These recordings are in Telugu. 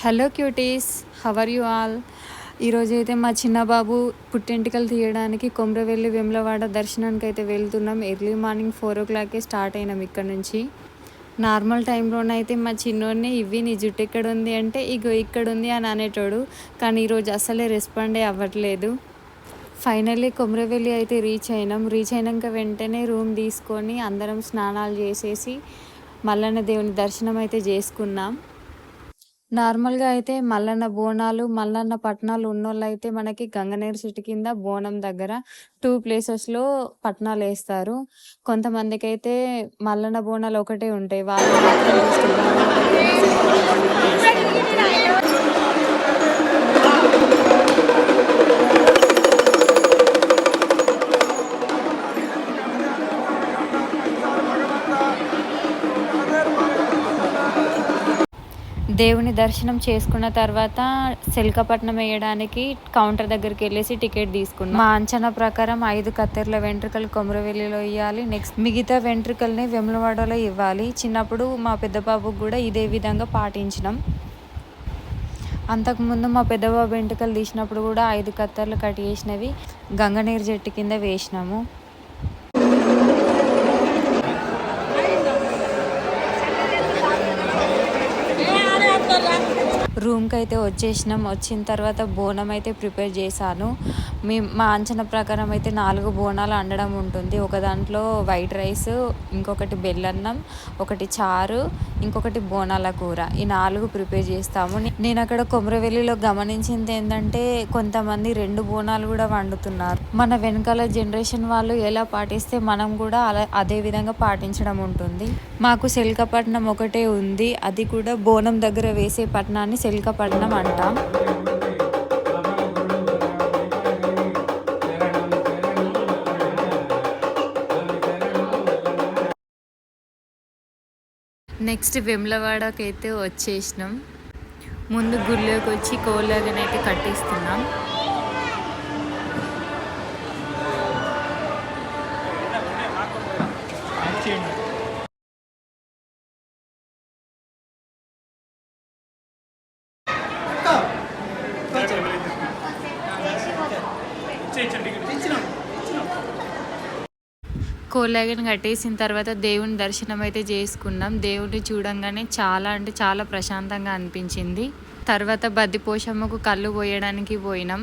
Hello cuties, hour you all. ఈరోజైతే మా చిన్న బాబు పుట్టెంటికలు తీయడానికి కొమ్రవెల్లి వేములవాడ దర్శనానికి అయితే వెళ్తున్నాం. ఎర్లీ మార్నింగ్ 4 o'clock స్టార్ట్ అయినాం ఇక్కడ నుంచి. నార్మల్ టైంలోనైతే మా చిన్నోడిని ఇవి నీ జుట్టు ఎక్కడుంది అంటే ఇగో ఇక్కడుంది అని అనేటోడు. కానీ ఈరోజు అసలే రెస్పాండే అవ్వట్లేదు. ఫైనల్లీ కొమ్రవెల్లి అయితే రీచ్ అయినాక వెంటనే రూమ్ తీసుకొని అందరం స్నానాలు చేసేసి మల్లన్న దేవుని దర్శనం అయితే చేసుకున్నాం. నార్మల్‌గా అయితే మల్లన్న బోనాలు, మల్లన్న పట్నాలు ఉన్నోళ్ళైతే మనకి గంగనేరు చెట్టు కింద బోనం దగ్గర 2 ప్లేసెస్‌లో పట్నాలేస్తారు. కొంతమందికైతే మల్లన్న బోనాలు ఒకటే ఉంటాయి. వాళ్ళు మాత్రం జస్ట్ బోనం దగ్గరనే శంకుల పట్నంలో ఏస్తారంతే. దేవుని దర్శనం చేసుకున్న తర్వాత సెల్కపట్నం వేయడానికి కౌంటర్ దగ్గరికి వెళ్ళేసి టికెట్ తీసుకున్నాం. మా అంచనా ప్రకారం 5 కత్తెరల వెంట్రుకలు కొమరవెల్లిలో ఇవ్వాలి, నెక్స్ట్ మిగతా వెంట్రుకల్ని వేములవాడలో ఇవ్వాలి. చిన్నప్పుడు మా పెద్ద బాబుకు కూడా ఇదే విధంగా పాటించినాం. అంతకుముందు మా పెద్ద బాబు వెంట్రుకలు తీసినప్పుడు కూడా 5 కత్తెరలు కట్ చేసినవి గంగనీరు చెట్టు కింద వేసినాము. రూమ్కి అయితే వచ్చేసినాం. వచ్చిన తర్వాత బోనం అయితే ప్రిపేర్ చేశాను. మా అంచనా ప్రకారం అయితే 4 బోనాలు వండడం ఉంటుంది. ఒక దాంట్లో వైట్ రైస్, ఇంకొకటి బెల్లన్నం, ఒకటి చారు, ఇంకొకటి బోనాల కూర. ఈ 4 ప్రిపేర్ చేస్తాము. నేను అక్కడ కొమరవెల్లిలో గమనించింది ఏంటంటే కొంతమంది 2 బోనాలు కూడా వండుతున్నారు. మన వెనకాల జనరేషన్ వాళ్ళు ఎలా పాటిస్తే మనం కూడా అదే విధంగా పాటించడం ఉంటుంది. మాకు సెల్కపట్నం ఒకటే ఉంది, అది కూడా బోనం దగ్గర వేసే పట్నాన్ని సెల్కపట్నం అంటాం. నెక్స్ట్ వేములవాడకి అయితే వచ్చేసినాం. ముందు గుళ్ళోకి వచ్చి కోలాగనైతే కట్టిస్తున్నాం. కోలాగని కట్టేసిన తర్వాత దేవుని దర్శనం అయితే చేసుకున్నాం. దేవుడిని చూడంగానే చాలా అంటే చాలా ప్రశాంతంగా అనిపించింది. తర్వాత బద్దిపోషమ్మకు కళ్ళు పోయడానికి పోయినాం.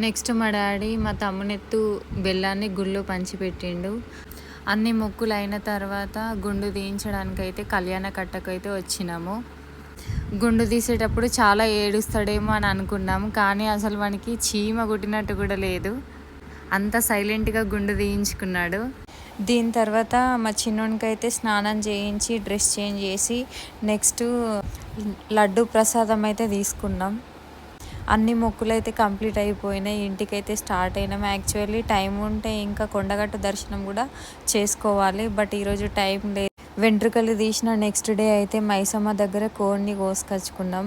నెక్స్ట్ మా డాడీ మా తమ్మునెత్తు బెల్లాన్ని గుళ్ళో పంచిపెట్టిండు. అన్ని మొక్కులు అయిన తర్వాత గుండు తీయించడానికి అయితే కళ్యాణ కట్టకైతే వచ్చినాము. గుండు తీసేటప్పుడు చాలా ఏడుస్తాడేమో అని అనుకున్నాము, కానీ అసలు మనకి చీమ కుట్టినట్టు కూడా లేదు. అంత సైలెంట్గా గుండు తీయించుకున్నాడు. దీని తర్వాత మా చిన్నోనికి అయితే స్నానం చేయించి డ్రెస్ చేంజ్ చేసి నెక్స్ట్ లడ్డు ప్రసాదం అయితే తీసుకున్నాం. అన్ని మొక్కులు అయితే కంప్లీట్ అయిపోయినాయి. ఇంటికైతే స్టార్ట్ అయినాం. యాక్చువల్లీ టైం ఉంటే ఇంకా కొండగట్టు దర్శనం కూడా చేసుకోవాలి, బట్ ఈరోజు టైం లేదు. వెంట్రుకలు తీసిన నెక్స్ట్ డే అయితే మైసమ్మ దగ్గర కోడిని కోసుకొచ్చుకున్నాం.